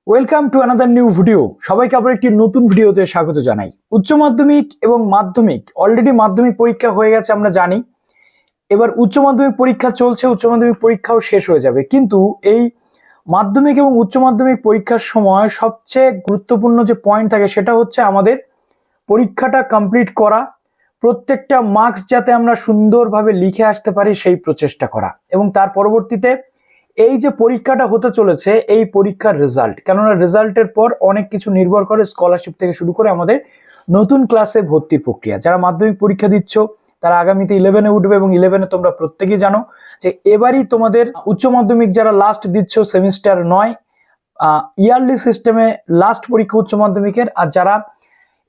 Welcome to another new video. সবাইকে আবার একটি নতুন ভিডিওতে স্বাগত জানাই। উচ্চ মাধ্যমিক এবং মাধ্যমিক অলরেডি মাধ্যমিক পরীক্ষা হয়ে গেছে আমরা জানি। এবার উচ্চ মাধ্যমিক পরীক্ষা চলছে, উচ্চ মাধ্যমিক পরীক্ষাও শেষ হয়ে যাবে। কিন্তু এই মাধ্যমিক এবং উচ্চ মাধ্যমিক পরীক্ষার সময় সবচেয়ে গুরুত্বপূর্ণ যে পয়েন্ট থাকে সেটা হচ্ছে আমাদের পরীক্ষাটা কমপ্লিট করা, প্রত্যেকটা মার্কস যাতে আমরা সুন্দরভাবে লিখে আসতে পারি সেই প্রচেষ্টা করা, এবং তার পরবর্তীতে এই যে পরীক্ষাটা হতে চলেছে এই পরীক্ষার রেজাল্ট, কেননা রেজাল্টের পর অনেক কিছু নির্ভর করে, স্কলারশিপ থেকে শুরু করে আমাদের নতুন ক্লাসে ভর্তির প্রক্রিয়া। যারা মাধ্যমিক পরীক্ষা দিচ্ছ তারা আগামীতে 11-এ উঠবে, এবং 11-এ তোমরা প্রত্যেকেই জানো যে এবারই তোমাদের উচ্চ মাধ্যমিক যারা লাস্ট দিচ্ছ সেমিস্টার 9 ইয়ারলি সিস্টেমে লাস্ট পরীক্ষা উচ্চ মাধ্যমিকের, আর যারা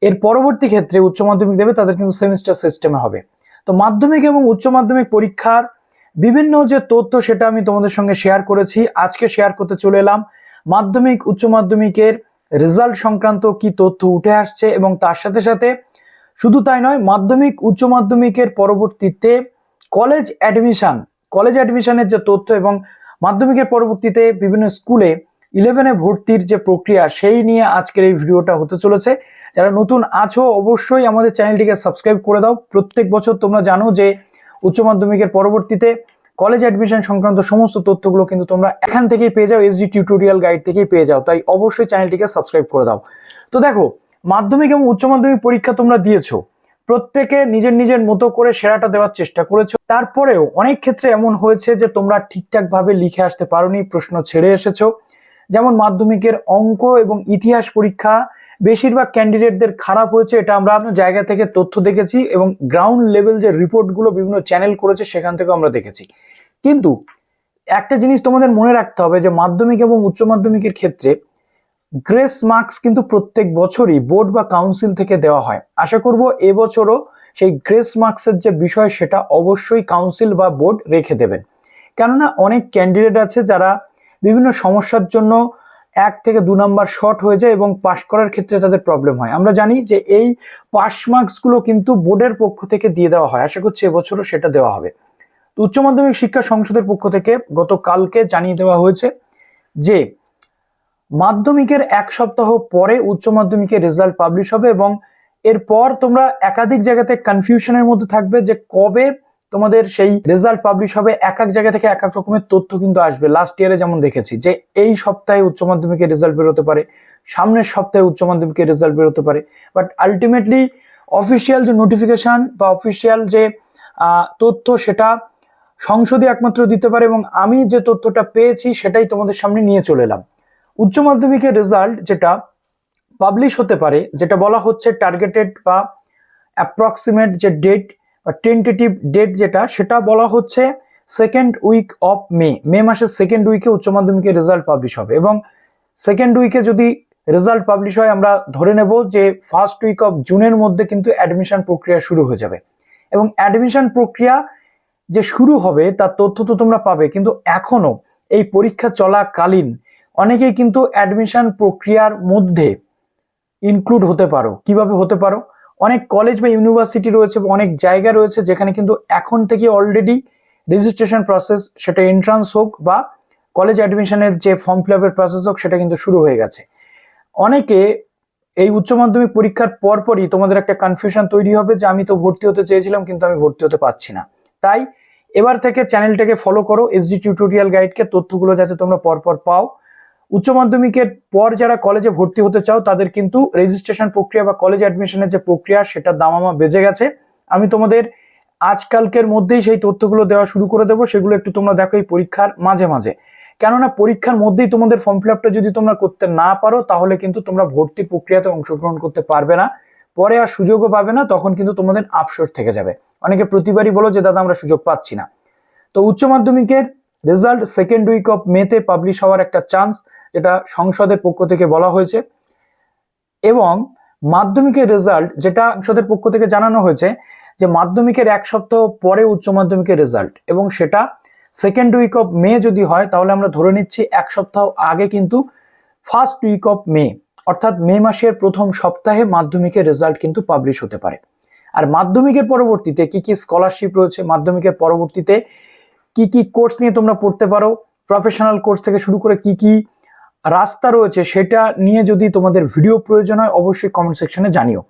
এর পরবর্তী ক্ষেত্রে উচ্চ মাধ্যমিক দেবে তাদের কিন্তু সেমিস্টার সিস্টেমে হবে। তো মাধ্যমিক এবং উচ্চ মাধ্যমিক পরীক্ষার বিভিন্ন যে তথ্য সেটা আমি তোমাদের সঙ্গে শেয়ার করেছি, আজকে শেয়ার করতে চলে এলাম মাধ্যমিক উচ্চ মাধ্যমিকের রেজাল্ট সংক্রান্ত কি তথ্য উঠে আসছে, এবং তার সাথে সাথে শুধু তাই নয়, মাধ্যমিক উচ্চ মাধ্যমিকের পরবর্তীতে কলেজ অ্যাডমিশনের যে তথ্য, এবং মাধ্যমিকের পরবর্তীতে বিভিন্ন স্কুলে 11-এ ভর্তির যে প্রক্রিয়া সেই নিয়ে আজকের এই ভিডিওটা হতে চলেছে। যারা নতুন আছো অবশ্যই আমাদের চ্যানেলটিকে সাবস্ক্রাইব করে দাও। প্রত্যেক বছর তোমরা জানো যে উচ্চ মাধ্যমিকের পরবর্তীতে কলেজ অ্যাডমিশন সংক্রান্ত সমস্ত তথ্যগুলো কিন্তু তোমরা এখান থেকেই পেয়ে যাও, এসজি টিউটোরিয়াল গাইড থেকেই পেয়ে যাও। তাই অবশ্যই চ্যানেলটিকে সাবস্ক্রাইব করে দাও। তো দেখো, মাধ্যমিক এবং উচ্চ মাধ্যমিক পরীক্ষা তোমরা দিয়েছো, প্রত্যেকে নিজের নিজের মতো করে সেরাটা দেওয়ার চেষ্টা করেছো। তারপরেও অনেক ক্ষেত্রে এমন হয়েছে যে তোমরা ঠিকঠাক ভাবে লিখে আসতে পারোনি, প্রশ্ন ছেড়ে এসেছো। যেমন মাধ্যমিকের অঙ্ক এবং ইতিহাস পরীক্ষা বেশিরভাগ ক্যান্ডিডেটদের খারাপ হয়েছে, এটা আমরা জায়গা থেকে তথ্য দেখেছি, এবং গ্রাউন্ড লেভেল যে রিপোর্টগুলো বিভিন্ন চ্যানেল করেছে সেখান থেকেও আমরা দেখেছি। কিন্তু একটা জিনিস তোমাদের মনে রাখতে হবে যে মাধ্যমিক এবং উচ্চ মাধ্যমিকের ক্ষেত্রে গ্রেস মার্কস কিন্তু প্রত্যেক বছরই বোর্ড বা কাউন্সিল থেকে দেওয়া হয়। আশা করব এবছরও সেই গ্রেস মার্কসের যে বিষয় সেটা অবশ্যই কাউন্সিল বা বোর্ড রেখে দেবেন, কেননা অনেক ক্যান্ডিডেট আছে যারা বিভিন্ন সমস্যার জন্য 1 থেকে 2 নাম্বার শর্ট হয়ে যায় এবং পাশ করার ক্ষেত্রে তাদের প্রবলেম হয়। আমরা জানি যে এই পাস মার্কসগুলো কিন্তু বোর্ডের পক্ষ থেকে দিয়ে দেওয়া হয়, আশা করছি এবছরও সেটা দেওয়া হবে। উচ্চ মাধ্যমিক শিক্ষা সংসদের পক্ষ থেকে গতকালকে জানিয়ে দেওয়া হয়েছে যে মাধ্যমিকের 1 সপ্তাহ পরে উচ্চ মাধ্যমিকের রেজাল্ট পাবলিশ হবে, এবং এরপর তোমরা একাধিক জায়গাতে কনফিউশনের মধ্যে থাকবে যে কবে তোমাদের সেই রেজাল্ট পাবলিশ হবে। এক এক জায়গা থেকে এক এক রকমের তথ্য কিন্তু আসবে। লাস্ট ইয়ারে যেমন দেখেছি যে এই সপ্তাহে উচ্চ মাধ্যমিকের রেজাল্ট বেরোতে পারে, সামনের সপ্তাহে উচ্চ মাধ্যমিকের রেজাল্ট বেরোতে পারে, বাট আলটিমেটলি অফিসিয়াল যে নোটিফিকেশন বা অফিসিয়াল যে তথ্য সেটা সংসদই একমাত্র দিতে পারে, এবং আমি যে তথ্যটা পেয়েছি সেটাই তোমাদের সামনে নিয়ে চলে এলাম। উচ্চ মাধ্যমিকের রেজাল্ট যেটা পাবলিশ হতে পারে, যেটা বলা হচ্ছে টার্গেটেড বা অ্যাপ্রক্সিমেট যে ডেট বা টেন্টেটিভ ডেট যেটা, সেটা বলা হচ্ছে সেকেন্ড উইক অফ মে মাসের সেকেন্ড উইকে উচ্চ মাধ্যমিকের রেজাল্ট পাবলিশ হবে। এবং সেকেন্ড উইকে যদি রেজাল্ট পাবলিশ হয় আমরা ধরে নেব যে ফার্স্ট উইক অফ জুনের মধ্যে কিন্তু অ্যাডমিশন প্রক্রিয়া শুরু হয়ে যাবে। এবং অ্যাডমিশন প্রক্রিয়া যে শুরু হবে তার তথ্য তো তোমরা পাবে, কিন্তু এখনো এই পরীক্ষা চলাকালীন অনেকেই কিন্তু অ্যাডমিশন প্রক্রিয়ার মধ্যে ইনক্লুড হতে পারো। কিভাবে হতে পারো? অনেক কলেজ বা ইউনিভার্সিটি রয়েছে, অনেক জায়গা রয়েছে যেখানে কিন্তু এখন থেকে অলরেডি রেজিস্ট্রেশন প্রসেস, সেটা এন্ট্রান্স হোক বা কলেজ অ্যাডমিশনের যে ফর্ম ফিল আপের প্রসেস হোক, সেটা কিন্তু শুরু হয়ে গেছে। অনেকে এই উচ্চ মাধ্যমিক পরীক্ষার পরপরই তোমাদের একটা কনফিউশন তৈরি হবে যে আমি তো ভর্তি হতে চেয়েছিলাম কিন্তু আমি ভর্তি হতে পারছি না। তাই এবার থেকে চ্যানেলটাকে ফলো করো, এসজি টিউটোরিয়াল গাইডকে, তথ্যগুলো যাতে তোমরা পরপর পাও। উচ্চ মাধ্যমিকের পর যারা কলেজে ভর্তি হতে চাও তাদের কিন্তু রেজিস্ট্রেশন প্রক্রিয়া বা কলেজ অ্যাডমিশনের যে প্রক্রিয়া সেটা দামামা বেজে গেছে। আমি তোমাদের আজকালকের মধ্যেই সেই তথ্যগুলো দেওয়া শুরু করে দেবো, সেগুলো একটু তোমরা দেখো এই পরীক্ষার মাঝে মাঝে, কেননা পরীক্ষার মধ্যেই তোমাদের ফর্ম ফিল আপটা যদি তোমরা করতে না পারো তাহলে কিন্তু তোমরা ভর্তি প্রক্রিয়াতে অংশগ্রহণ করতে পারবে না, পরে আর সুযোগও পাবে না, তখন কিন্তু তোমাদের আফসোস থেকে যাবে। অনেকে প্রতিবারই বলো যে দাদা আমরা সুযোগ পাচ্ছি না। তো উচ্চ মাধ্যমিকের রেজাল্ট সেকেন্ড উইক অফ মেতে পাবলিশ হওয়ার একটা চান্স, যেটা সংসদের পক্ষ থেকে বলা হয়েছে। এবং মাধ্যমিকের রেজাল্ট যেটা সংসদের পক্ষ থেকে জানানো হয়েছে যে মাধ্যমিকের 1 সপ্তাহ পরে উচ্চ মাধ্যমিকের রেজাল্ট, এবং সেটা সেকেন্ড উইক অফ মে যদি হয় তাহলে আমরা ধরে নিচ্ছি 1 সপ্তাহ আগে কিন্তু ফার্স্ট উইক অফ মে, অর্থাৎ মে মাসের প্রথম সপ্তাহে মাধ্যমিকের রেজাল্ট কিন্তু পাবলিশ হতে পারে। আর মাধ্যমিকের পরবর্তীতে কি কি স্কলারশিপ রয়েছে, মাধ্যমিকের পরবর্তীতে কি কি কোর্স নিয়ে তোমরা পড়তে পারো, প্রফেশনাল কোর্স থেকে শুরু করে কি কি রাস্তা রয়েছে সেটা নিয়ে যদি তোমাদের ভিডিও প্রয়োজন হয় অবশ্যই কমেন্ট সেকশনে জানিও।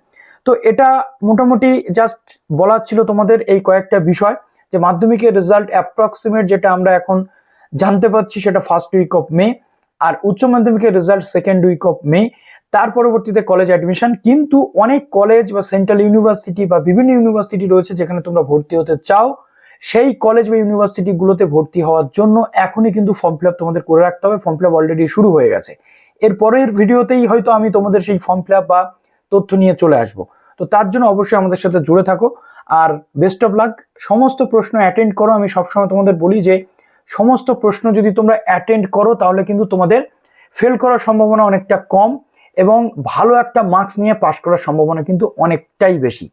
তো এটা মোটামুটি জাস্ট বলার ছিল তোমাদের এই কয়েকটা বিষয়, যে মাধ্যমিকের রেজাল্ট অ্যাপ্রক্সিমেট যেটা আমরা এখন জানতে পারছি সেটা ফার্স্ট উইক অফ মে, আর উচ্চ মাধ্যমিকের result second week of May, তার পরবর্তীতে কলেজ অ্যাডমিশন। কিন্তু অনেক কলেজ বা সেন্ট্রাল ইউনিভার্সিটি বা বিভিন্ন ইউনিভার্সিটি রয়েছে যেখানে তোমরা ভর্তি হতে চাও, সেই কলেজ বা ইউনিভার্সিটিগুলোতে ভর্তি হওয়ার জন্য এখনই কিন্তু ফর্ম ফিল আপ তোমাদের করে রাখতে হবে। ফর্ম ফিল আপ অলরেডি শুরু হয়ে গেছে। এর পরের ভিডিওতেই হয়তো আমি তোমাদের সেই ফর্ম ফিল আপ বা তথ্য নিয়ে চলে আসবো। তো তার জন্য অবশ্যই আমাদের সাথে জুড়ে থাকো, আর বেস্ট অফ লাক। সমস্ত প্রশ্ন অ্যাটেন্ড করো। আমি সবসময় তোমাদের বলি যে সমস্ত প্রশ্ন যদি তোমরা অ্যাটেন্ড করো তাহলে কিন্তু তোমাদের ফেল করার সম্ভাবনা অনেকটা কম এবং ভালো একটা মার্কস নিয়ে পাস করার সম্ভাবনা কিন্তু অনেকটাই বেশি।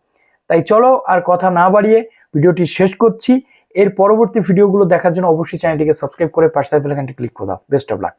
তাই চলো আর কথা না বাড়িয়ে ভিডিওটি শেষ করছি। এর পরবর্তী ভিডিওগুলো দেখার জন্য অবশ্যই চ্যানেলটিকে সাবস্ক্রাইব করে পাশে থাকা বেল আইকনটি ক্লিক করে দাও। Best of luck.